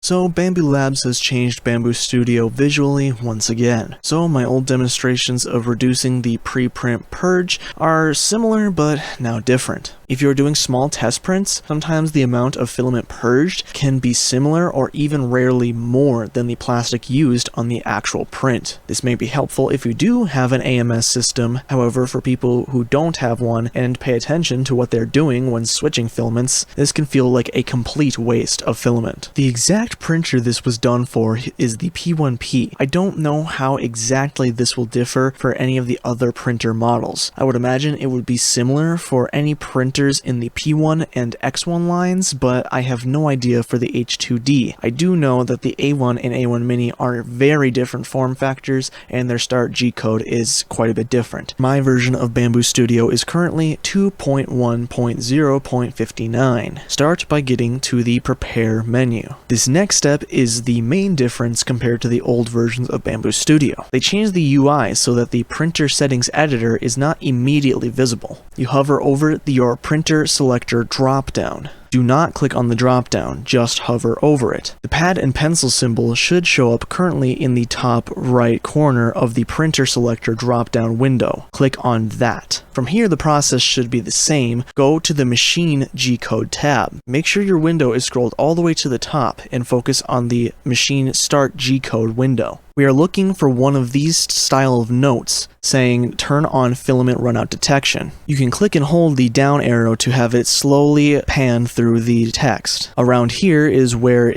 So Bambu Labs has changed Bambu Studio visually once again. So my old demonstrations of reducing the preprint purge are similar but now different. If you're doing small test prints, sometimes the amount of filament purged can be similar or even rarely more than the plastic used on the actual print. This may be helpful if you do have an AMS system, however for people who don't have one and pay attention to what they're doing when switching filaments, this can feel like a complete waste of filament. The exact printer this was done for is the P1P. I don't know how exactly this will differ for any of the other printer models. I would imagine it would be similar for any printer in the P1 and X1 lines, but I have no idea for the H2D. I do know that the A1 and A1 Mini are very different form factors, and their start G-code is quite a bit different. My version of Bambu Studio is currently 2.1.0.59. Start by getting to the Prepare menu. This next step is the main difference compared to the old versions of Bambu Studio. They changed the UI so that the printer settings editor is not immediately visible. You hover over your printer selector drop-down. Do not click on the drop-down, just hover over it. The pad and pencil symbol should show up currently in the top right corner of the printer selector drop-down window. Click on that. From here, the process should be the same. Go to the Machine G-Code tab. Make sure your window is scrolled all the way to the top and focus on the Machine Start G-Code window. We are looking for one of these style of notes saying turn on filament runout detection. You can click and hold the down arrow to have it slowly pan through the text. Around here is where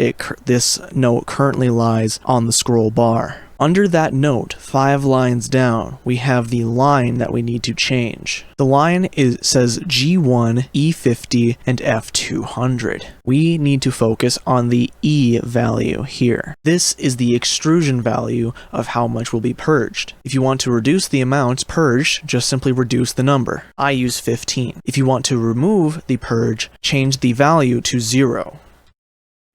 this note currently lies on the scroll bar. Under that note, 5 lines down, we have the line that we need to change. The line says G1, E50, and F200. We need to focus on the E value here. This is the extrusion value of how much will be purged. If you want to reduce the amount purged, just simply reduce the number. I use 15. If you want to remove the purge, change the value to 0.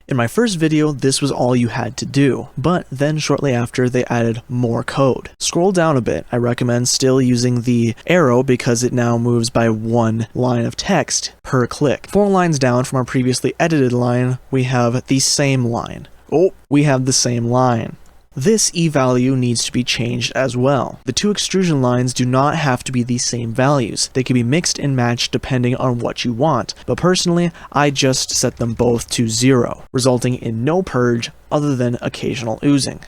In my first video, this was all you had to do, but then shortly after they added more code. Scroll down a bit. I recommend still using the arrow because it now moves by 1 line of text per click. 4 lines down from our previously edited line, we have the same line. We have the same line. This E value needs to be changed as well. The 2 extrusion lines do not have to be the same values. They can be mixed and matched depending on what you want, but personally, I just set them both to 0, resulting in no purge other than occasional oozing.